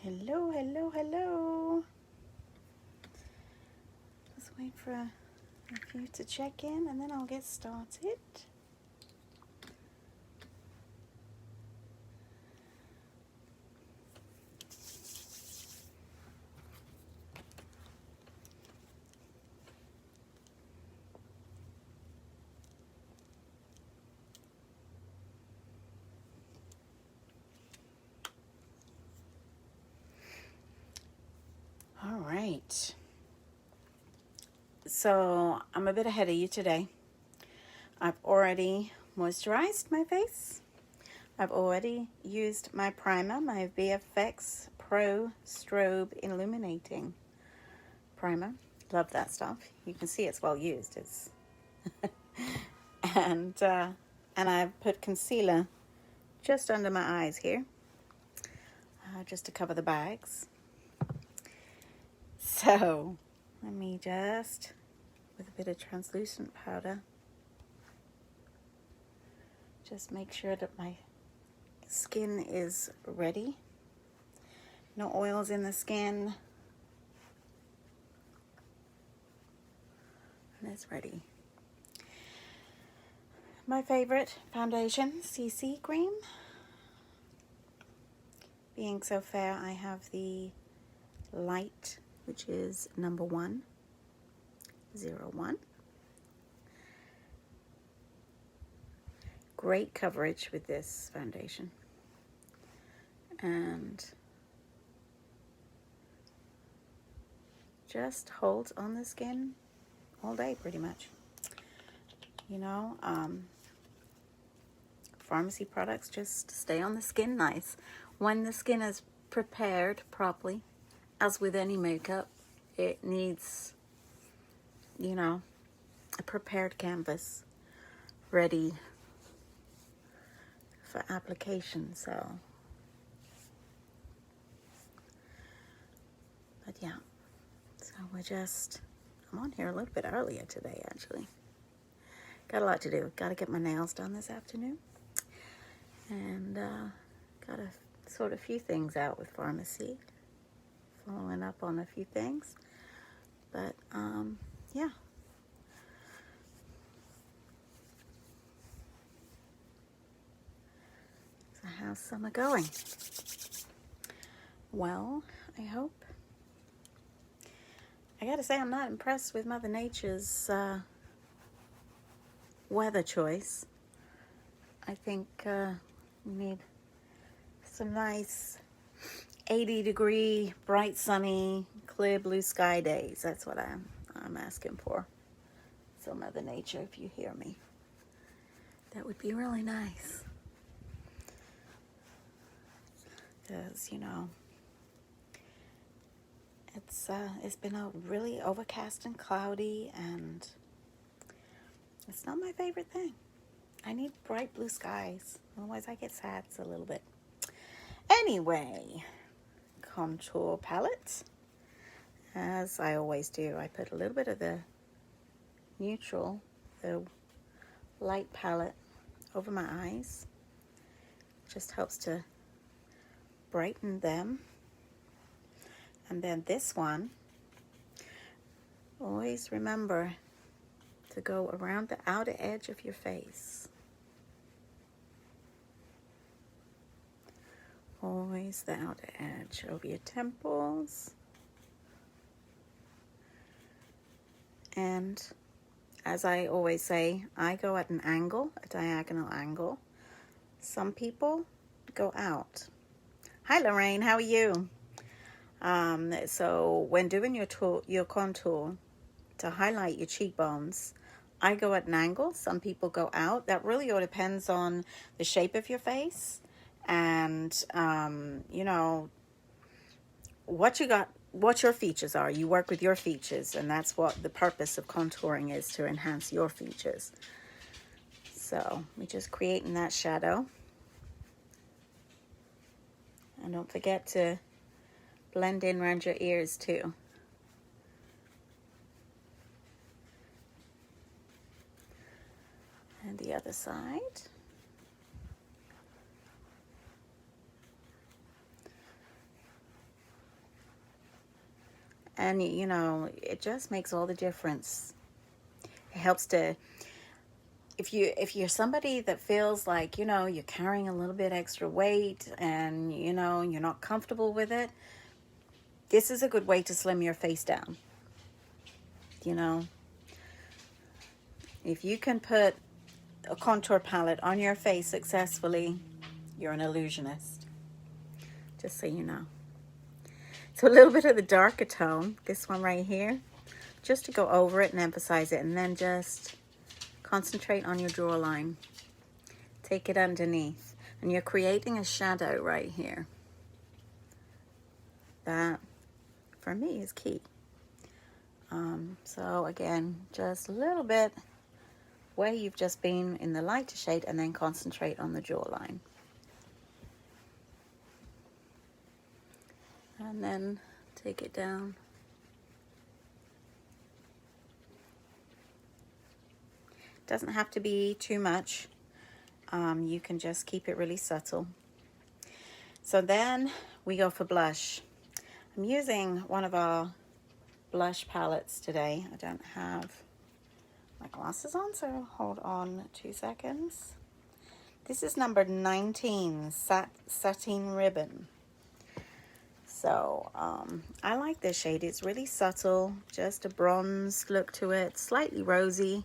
Hello, hello, hello. Just wait for a few to check in and then I'll get started. All right. So I'm a bit ahead of you today. I've already moisturized my face. I've already used my primer, my VFX Pro Strobe Illuminating Primer. Love that stuff. You can see it's well used. It's and I've put concealer just under my eyes here, just to cover the bags. So let me just, with a bit of translucent powder, just make sure that my skin is ready. No oils in the skin. And it's ready. My favorite foundation, CC Cream. Being so fair, I have the light, which is number 101. Great coverage with this foundation. And just holds on the skin all day pretty much. You know, pharmacy products just stay on the skin nice. When the skin is prepared properly, as with any makeup, it needs, you know, a prepared canvas ready for application. So, but yeah, so I'm on here a little bit earlier today actually. Got a lot to do. Got to get my nails done this afternoon. And got to sort a few things out with pharmacy. Following up on a few things. But, yeah. So how's summer going? Well, I hope. I got to say, I'm not impressed with Mother Nature's weather choice. I think we need some nice 80-degree, bright, sunny, clear blue sky days. That's what I'm asking for. So Mother Nature, if you hear me, that would be really nice. Because, you know, it's been a really overcast and cloudy, and it's not my favorite thing. I need bright blue skies. Otherwise I get sad a little bit. Anyway, contour palette. As I always do, I put a little bit of the neutral, the light palette over my eyes. Just helps to brighten them. And then this one, always remember to go around the outer edge of your face. Always the outer edge, over your temples. And as I always say, I go at an angle, a diagonal angle. Some people go out. Hi Lorraine, how are you? So when doing your contour to highlight your cheekbones, I go at an angle. Some people go out. That really all depends on the shape of your face and, you know, what your features are. You work with your features, and that's what the purpose of contouring is, to enhance your features. So we're just creating that shadow. And don't forget to blend in around your ears too. And the other side. And, you know, it just makes all the difference. It helps to, if you're somebody that feels like, you know, you're carrying a little bit extra weight and, you know, you're not comfortable with it, this is a good way to slim your face down. You know, if you can put a contour palette on your face successfully, you're an illusionist. Just so you know. So a little bit of the darker tone, this one right here, just to go over it and emphasize it, and then just concentrate on your jawline. Take it underneath, and you're creating a shadow right here. That, for me, is key. So again, just a little bit where you've just been in the lighter shade, and then concentrate on the jawline. And then take it down. Doesn't have to be too much. You can just keep it really subtle. So then we go for blush. I'm using one of our blush palettes today. I don't have my glasses on, so hold on 2 seconds. This is number 19, Satin Ribbon. So I like this shade. It's really subtle, just a bronze look to it, slightly rosy.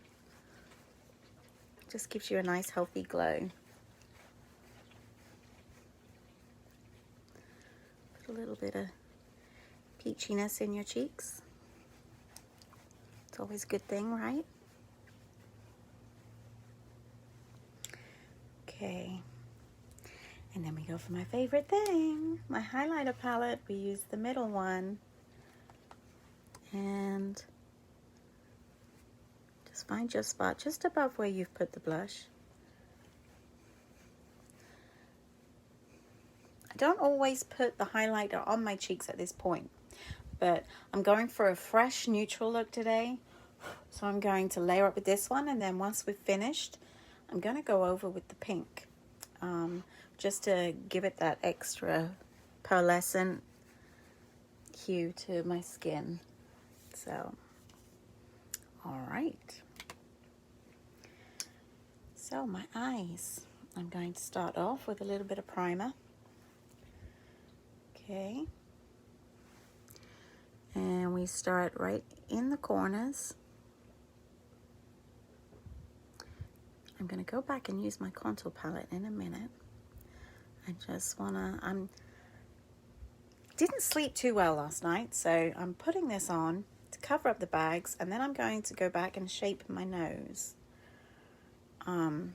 Just gives you a nice healthy glow. Put a little bit of peachiness in your cheeks. It's always a good thing, right? Okay. And then we go for my favorite thing, my highlighter palette. We use the middle one. And just find your spot just above where you've put the blush. I don't always put the highlighter on my cheeks at this point, but I'm going for a fresh neutral look today. So I'm going to layer up with this one, and then once we've finished, I'm going to go over with the pink. Just to give it that extra pearlescent hue to my skin. So, all right. So my eyes, I'm going to start off with a little bit of primer. Okay. And we start right in the corners. I'm going to go back and use my contour palette in a minute. I just wanna, didn't sleep too well last night, so I'm putting this on to cover up the bags, and then I'm going to go back and shape my nose. And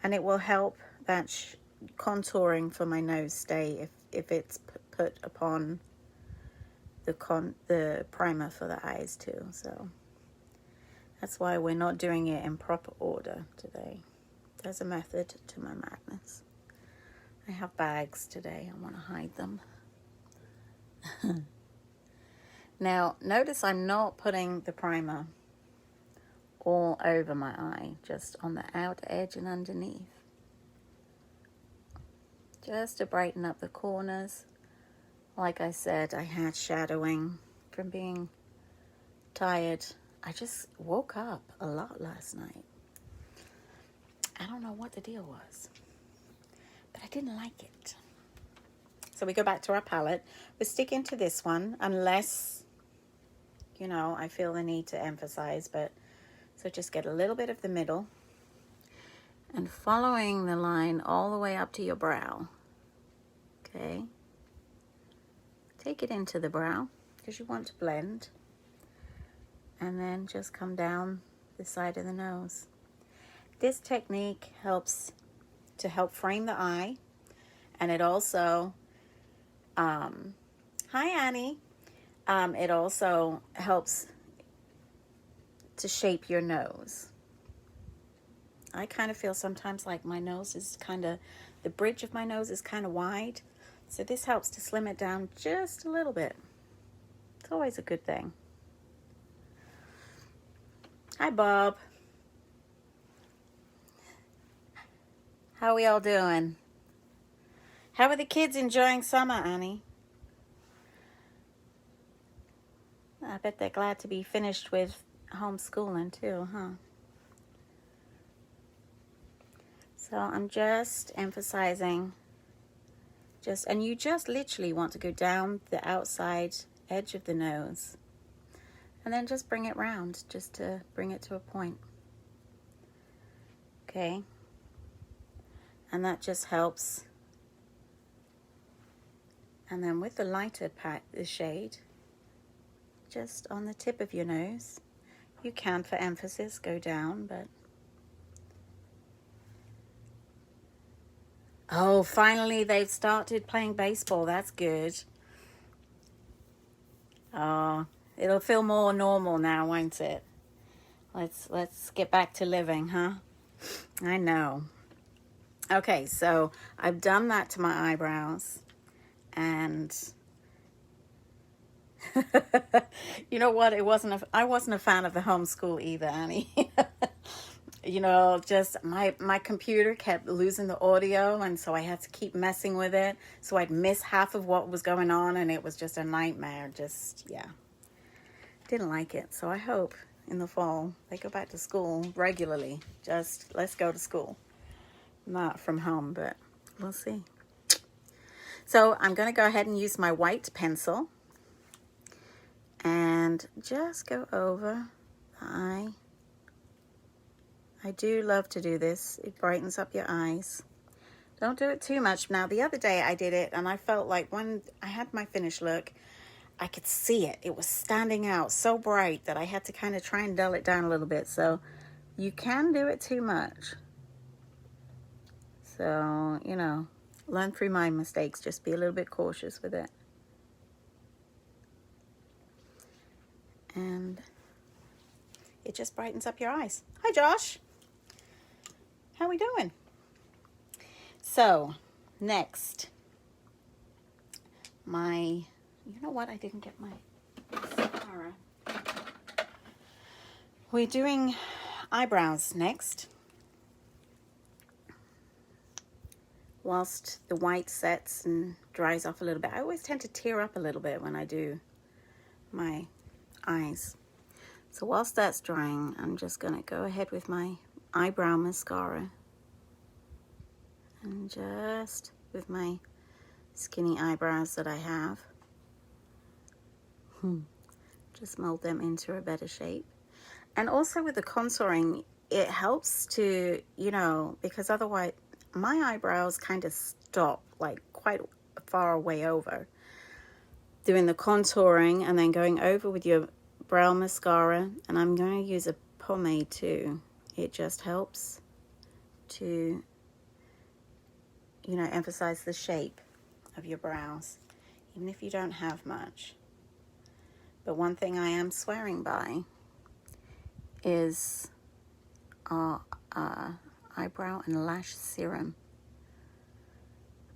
it will help that contouring for my nose stay if it's put upon the primer for the eyes too. So that's why we're not doing it in proper order today. There's a method to my madness. I have bags today. I want to hide them. Now, notice I'm not putting the primer all over my eye, just on the outer edge and underneath. Just to brighten up the corners. Like I said, I had shadowing from being tired. I just woke up a lot last night. I don't know what the deal was, but I didn't like it. So we go back to our palette. We're sticking to this one unless, you know, I feel the need to emphasize, but so just get a little bit of the middle and following the line all the way up to your brow. Okay. Take it into the brow because you want to blend, and then just come down the side of the nose. This technique helps to help frame the eye, and it also, hi Annie, it also helps to shape your nose. I kind of feel sometimes like my nose is kind of, the bridge of my nose is kind of wide, so this helps to slim it down just a little bit. It's always a good thing. Hi Bob. How are we all doing? How are the kids enjoying summer, Annie? I bet they're glad to be finished with homeschooling too, huh? So I'm just emphasizing, and you just literally want to go down the outside edge of the nose and then just bring it round, just to bring it to a point. Okay? And that just helps. And then with the lighter the shade, just on the tip of your nose, you can, for emphasis, go down, but... Oh, finally they've started playing baseball. That's good. Oh, it'll feel more normal now, won't it? Let's get back to living, huh? I know. Okay, so I've done that to my eyebrows, and you know what? I wasn't a fan of the homeschool either, Annie. You know, just my computer kept losing the audio, and so I had to keep messing with it. So I'd miss half of what was going on, and it was just a nightmare. Just, yeah. Didn't like it. So I hope in the fall they go back to school regularly. Just, let's go to school. Not from home, but we'll see. So I'm going to go ahead and use my white pencil and just go over the eye. I do love to do this. It brightens up your eyes. Don't do it too much. Now, the other day I did it, and I felt like when I had my finished look, I could see it. It was standing out so bright that I had to kind of try and dull it down a little bit. So you can do it too much. So, you know, learn through my mistakes. Just be a little bit cautious with it. And it just brightens up your eyes. Hi, Josh. How we doing? So, next, you know what? I didn't get my mascara. We're doing eyebrows next. Whilst the white sets and dries off a little bit. I always tend to tear up a little bit when I do my eyes. So whilst that's drying, I'm just going to go ahead with my eyebrow mascara. And just with my skinny eyebrows that I have, just mold them into a better shape. And also with the contouring, it helps to, you know, because otherwise my eyebrows kind of stop like quite far away over. Doing the contouring and then going over with your brow mascara, and I'm going to use a pomade too. It just helps to, you know, emphasize the shape of your brows, even if you don't have much. But one thing I am swearing by is our eyebrow and lash serum.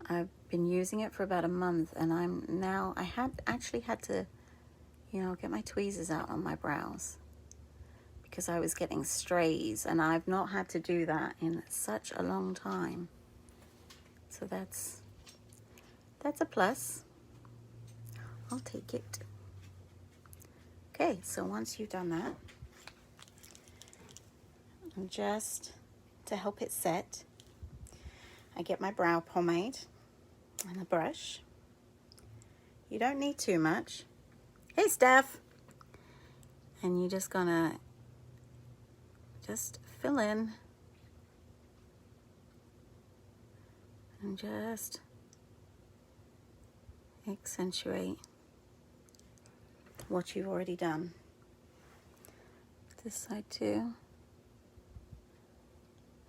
I've been using it for about a month, and I had actually had to, you know, get my tweezers out on my brows because I was getting strays, and I've not had to do that in such a long time. So that's a plus. I'll take it. Okay, so once you've done that, and just to help it set, I get my brow pomade and a brush. You don't need too much. Hey, Steph. And you're just gonna just fill in and just accentuate what you've already done. This side too.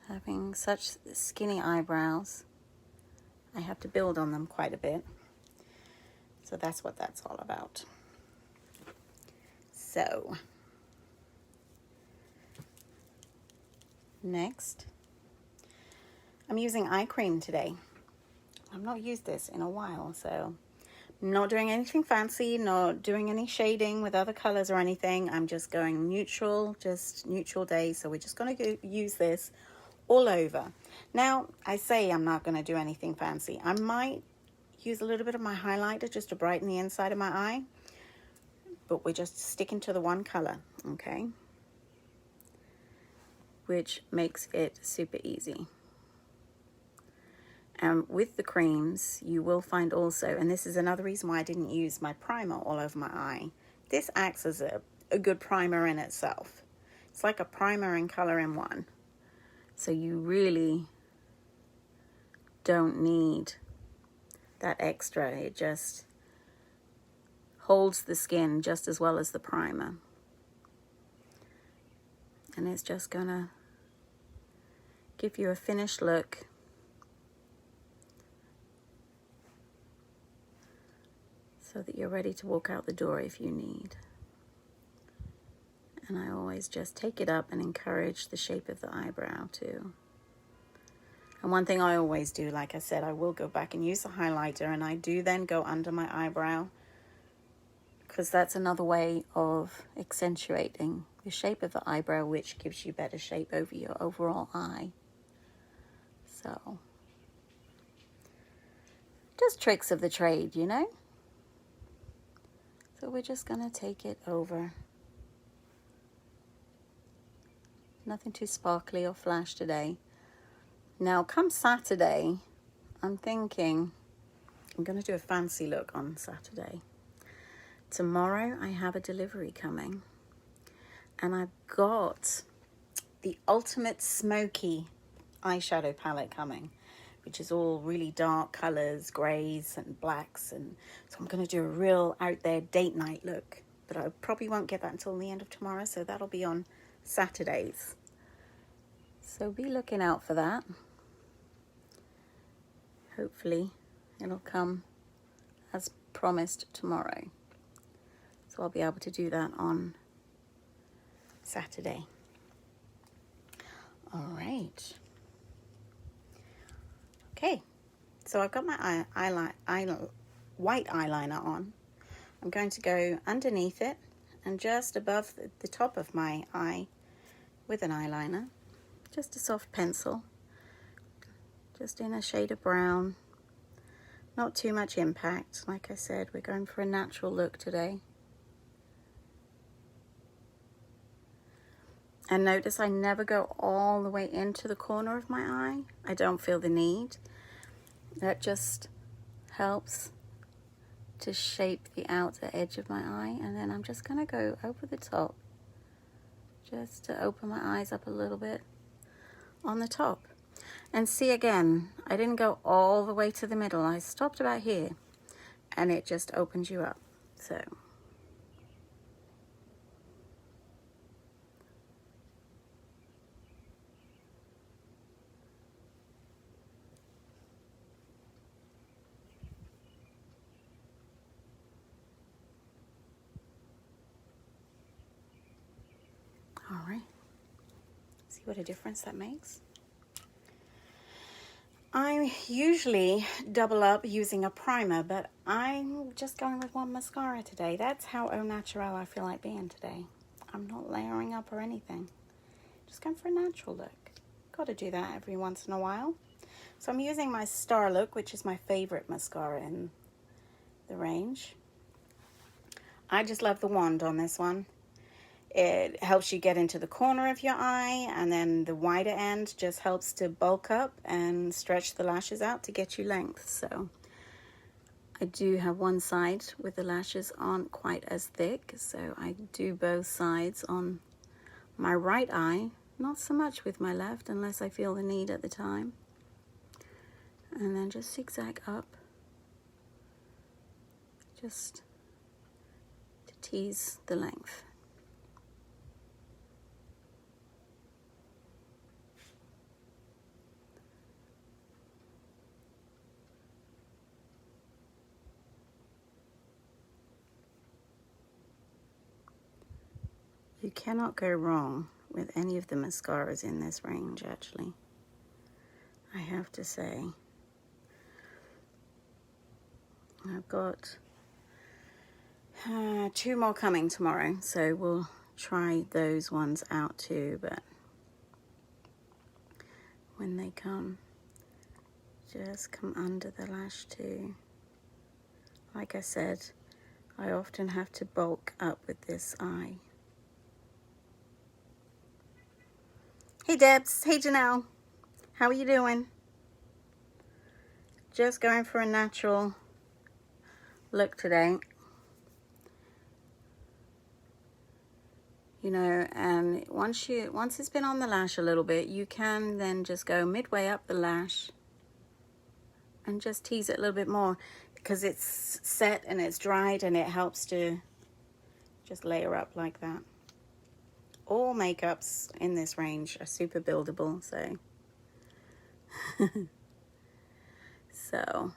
Having such skinny eyebrows, I have to build on them quite a bit. So that's what that's all about. So, next, I'm using eye cream today. I've not used this in a while, so I'm not doing anything fancy, not doing any shading with other colors or anything. I'm just going neutral, just neutral day. So we're just going to use this all over. Now, I say I'm not going to do anything fancy. I might use a little bit of my highlighter just to brighten the inside of my eye. but we're just sticking to the one color, okay? Which makes it super easy. And with the creams, you will find also, and this is another reason why I didn't use my primer all over my eye. This acts as a good primer in itself. It's like a primer and color in one. So you really don't need that extra. It just holds the skin just as well as the primer. And it's just gonna give you a finished look. So that you're ready to walk out the door if you need. And I always just take it up and encourage the shape of the eyebrow too. And one thing I always do, like I said, I will go back and use the highlighter, and I do then go under my eyebrow, because that's another way of accentuating the shape of the eyebrow, which gives you better shape over your overall eye. So, just tricks of the trade, you know? So we're just going to take it over. Nothing too sparkly or flash today. Now, come Saturday, I'm thinking I'm going to do a fancy look on Saturday. Tomorrow, I have a delivery coming. And I've got the Ultimate Smoky eyeshadow palette coming, which is all really dark colors, grays and blacks. And so I'm going to do a real out there date night look. But I probably won't get that until the end of tomorrow, so that'll be on Saturdays. So be looking out for that. Hopefully it'll come as promised tomorrow. So I'll be able to do that on Saturday. All right. Okay, so I've got my white eyeliner on. I'm going to go underneath it and just above the top of my eye with an eyeliner. Just a soft pencil, just in a shade of brown. Not too much impact. Like I said, we're going for a natural look today. And notice I never go all the way into the corner of my eye. I don't feel the need. That just helps to shape the outer edge of my eye. And then I'm just going to go over the top, just to open my eyes up a little bit on the top. And see, again, I didn't go all the way to the middle. I stopped about here, and it just opens you up. So all right, see what a difference that makes. I usually double up using a primer, but I'm just going with one mascara today. That's how au naturel I feel like being today. I'm not layering up or anything. Just going for a natural look. Got to do that every once in a while. So I'm using my Star Look, which is my favorite mascara in the range. I just love the wand on this one. It helps you get into the corner of your eye, and then the wider end just helps to bulk up and stretch the lashes out to get you length. So I do have one side with the lashes aren't quite as thick, so I do both sides on my right eye, not so much with my left unless I feel the need at the time. And then just zigzag up, just to tease the length. You cannot go wrong with any of the mascaras in this range, actually, I have to say. I've got 2 more coming tomorrow, so we'll try those ones out too, but when they come, just come under the lash too. Like I said, I often have to bulk up with this eye. Hey Debs, hey Janelle, how are you doing? Just going for a natural look today. You know, and once it's been on the lash a little bit, you can then just go midway up the lash and just tease it a little bit more, because it's set and it's dried, and it helps to just layer up like that. All makeups in this range are super buildable, so so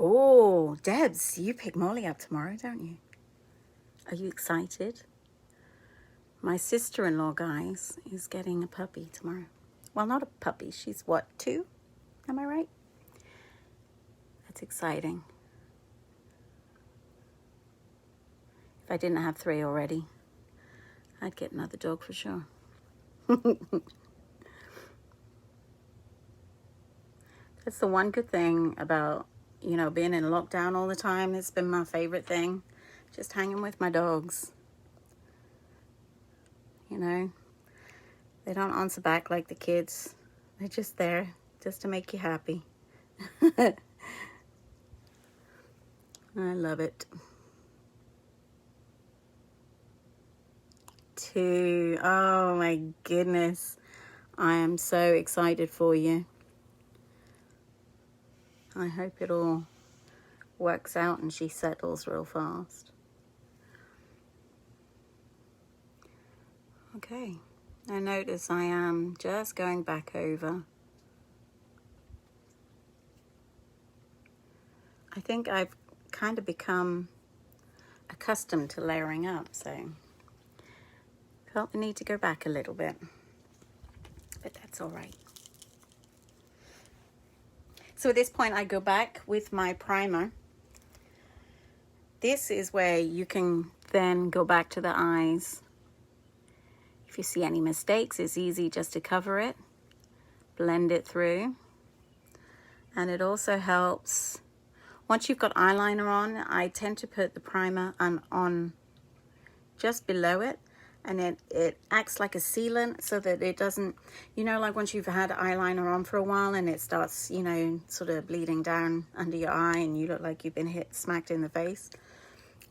oh, Debs, you pick Molly up tomorrow, don't you? Are you excited? My sister-in-law, guys, is getting a puppy tomorrow. Well, not a puppy. She's what, 2? Am I right? That's exciting. If I didn't have 3 already, I'd get another dog for sure. That's the one good thing about, you know, being in lockdown all the time. It's been my favorite thing. Just hanging with my dogs. You know, they don't answer back like the kids. They're just there just to make you happy. I love it. 2. Oh my goodness. I am so excited for you. I hope it all works out and she settles real fast. Okay. Now notice I am just going back over. I think I've kind of become accustomed to layering up, so felt the need to go back a little bit, but that's all right. So at this point I go back with my primer. This is where you can then go back to the eyes. If you see any mistakes, it's easy just to cover it, blend it through. And it also helps, once you've got eyeliner on, I tend to put the primer on just below it, and it acts like a sealant so that it doesn't, you know, like once you've had eyeliner on for a while and it starts, you know, sort of bleeding down under your eye and you look like you've been smacked in the face,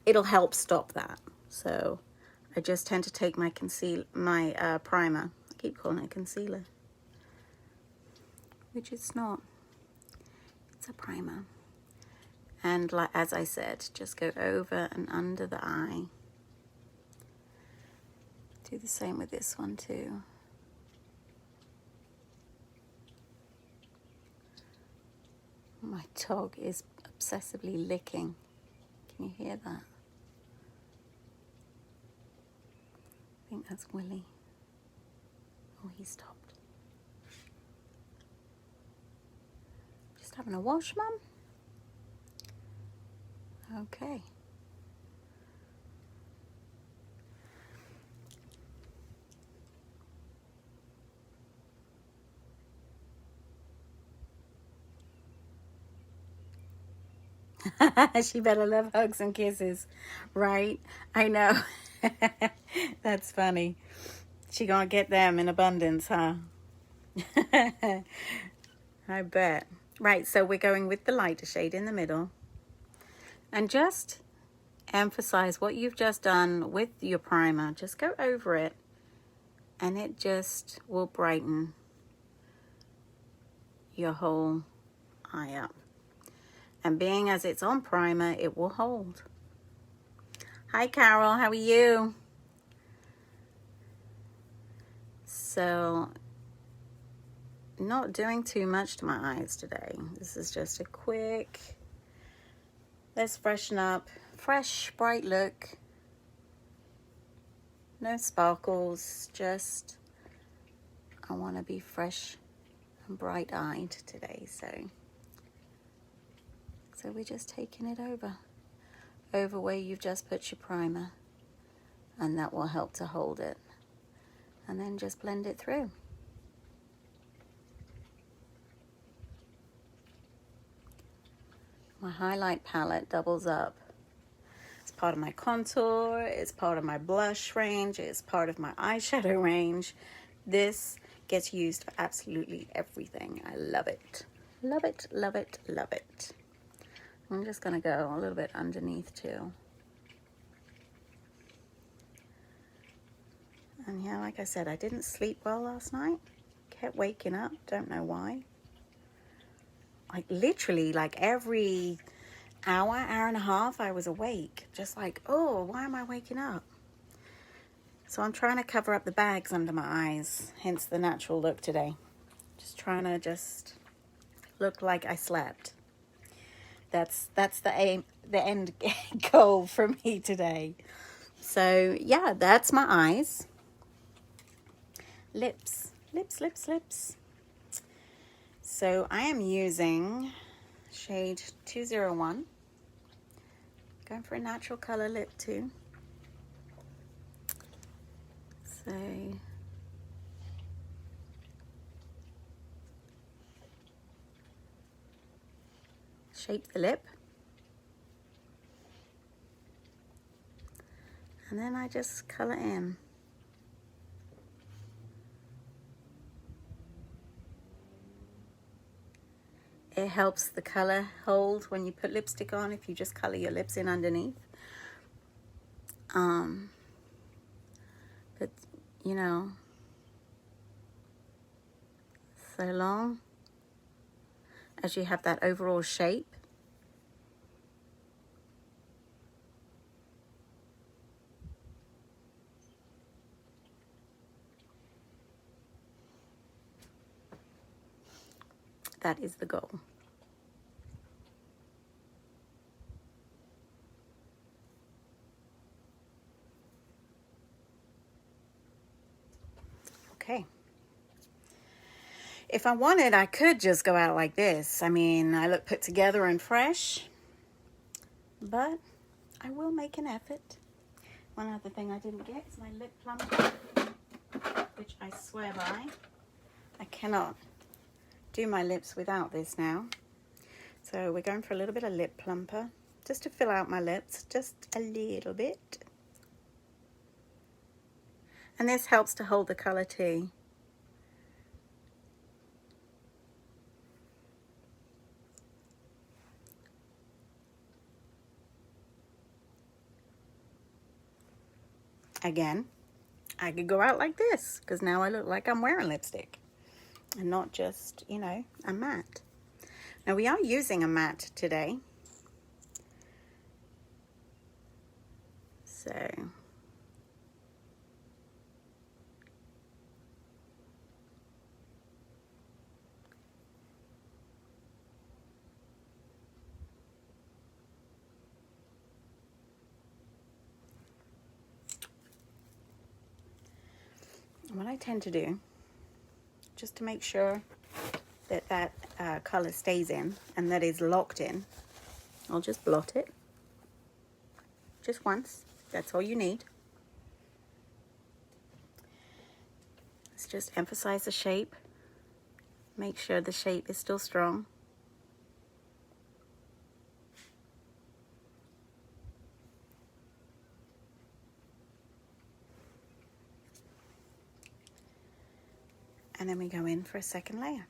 it'll help stop that. So I just tend to take my primer, I keep calling it concealer, which it's not, it's a primer. And like, as I said, just go over and under the eye. Do the same with this one too. My dog is obsessively licking. Can you hear that? I think that's Willie. Oh, he stopped. Just having a wash, Mum? Okay. She better love hugs and kisses, right? I know. That's funny. She gonna get them in abundance, huh? I bet. Right, so we're going with the lighter shade in the middle. And just emphasize what you've just done with your primer. Just go over it, and it just will brighten your whole eye up. And being as it's on primer, it will hold. Hi, Carol. How are you? So, not doing too much to my eyes today. This is just a quick, let's freshen up. Fresh, bright look. No sparkles. Just, I want to be fresh and bright-eyed today. So, So we're just taking it over where you've just put your primer, and that will help to hold it. And then just blend it through. My highlight palette doubles up. It's part of my contour, it's part of my blush range, it's part of my eyeshadow range. This gets used for absolutely everything. I love it. Love it, love it, love it. I'm just gonna go a little bit underneath too. And yeah, like I said, I didn't sleep well last night. Kept waking up, don't know why. Like literally, like every hour and a half, I was awake. Just like, oh, why am I waking up? So I'm trying to cover up the bags under my eyes, hence the natural look today. Just trying to just look like I slept. That's the aim, the end goal for me today. So yeah, that's my eyes. Lips. So I am using shade 201. Going for a natural color lip too. So shape the lip. And then I just color in. It helps the color hold when you put lipstick on if you just color your lips in underneath. But you know, so long as you have that overall shape, that is the goal. Okay. If I wanted, I could just go out like this. I mean, I look put together and fresh, but I will make an effort. One other thing I didn't get is my lip plumper, which I swear by. I cannot do my lips without this now. So we're going for a little bit of lip plumper, just to fill out my lips, just a little bit. And this helps to hold the color too. Again, I could go out like this, because now I look like I'm wearing lipstick and not just, you know, a matte. Now we are using a matte today. So what I tend to do, just to make sure that that color stays in and that is locked in, I'll just blot it just once. That's all you need. Let's just emphasize the shape. Make sure the shape is still strong. And then we go in for a second layer.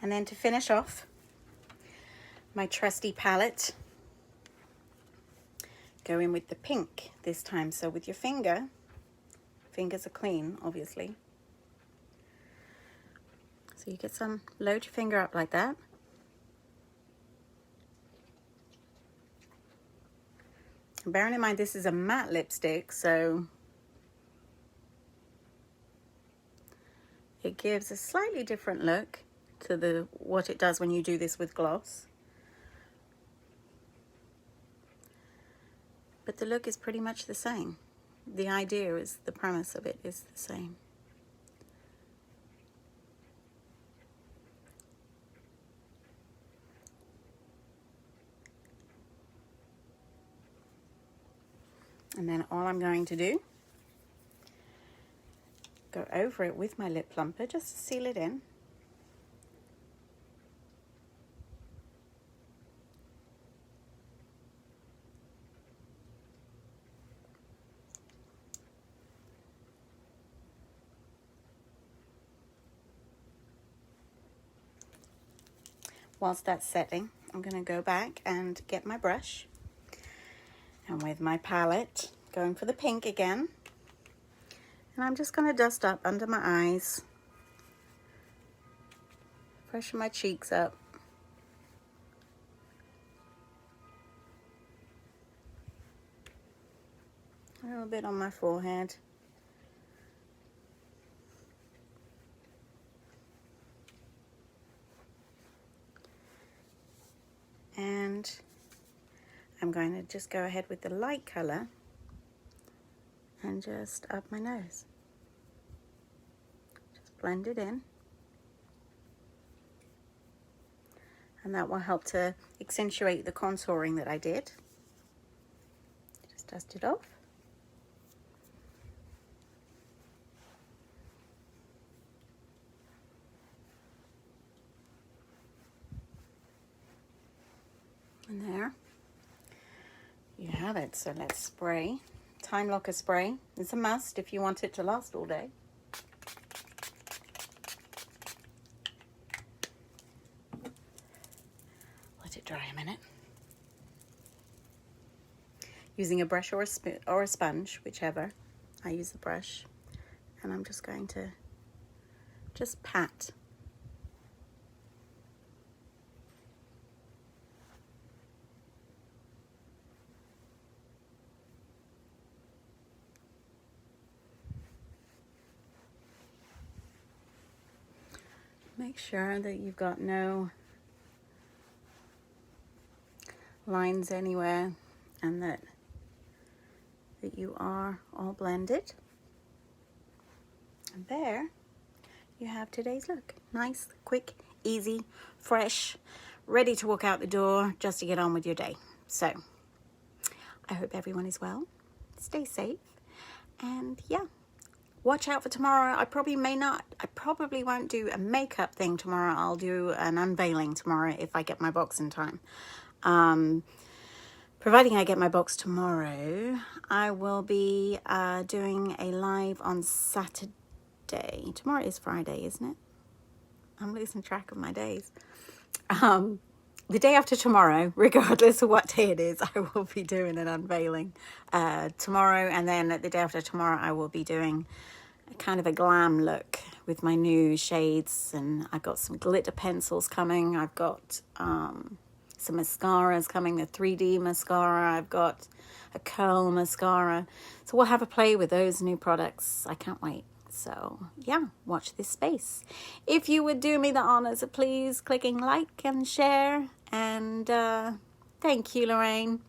And then to finish off, my trusty palette, go in with the pink this time. So with your finger, fingers are clean, obviously. So you get some, load your finger up like that. And bearing in mind this is a matte lipstick, so it gives a slightly different look to what it does when you do this with gloss. the look is pretty much the same. The idea is, the premise of it is the same. And then all I'm going to do, go over it with my lip plumper just to seal it in. Whilst that's setting, I'm going to go back and get my brush. And with my palette, going for the pink again. And I'm just going to dust up under my eyes. Freshen my cheeks up. A little bit on my forehead. And I'm going to just go ahead with the light color and just up my nose. Just blend it in. And that will help to accentuate the contouring that I did. Just dust it off. And there you have it. So let's spray. Time locker spray. It's a must if you want it to last all day. Let it dry a minute. Using a brush or a sponge, whichever. I use the brush. And I'm just going to just pat. Make sure that you've got no lines anywhere and that you are all blended. And there you have today's look. Nice, quick, easy, fresh, ready to walk out the door just to get on with your day. So I hope everyone is well. Stay safe. And yeah. Watch out for tomorrow. I probably won't do a makeup thing tomorrow. I'll do an unveiling tomorrow if I get my box in time. Providing I get my box tomorrow, I will be doing a live on Saturday. Tomorrow is Friday, isn't it? I'm losing track of my days. The day after tomorrow, regardless of what day it is, I will be doing an unveiling tomorrow. And then the day after tomorrow, I will be doing kind of a glam look with my new shades. And I've got some glitter pencils coming. I've got some mascaras coming, the 3D mascara. I've got a curl mascara. So we'll have a play with those new products. I can't wait. So yeah, watch this space. If you would do me the honors of please clicking like and share. And thank you, Lorraine.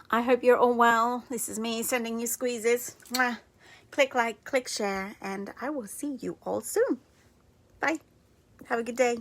I hope you're all well. This is me sending you squeezes. Mwah. Click like, click share, and I will see you all soon. Bye. Have a good day.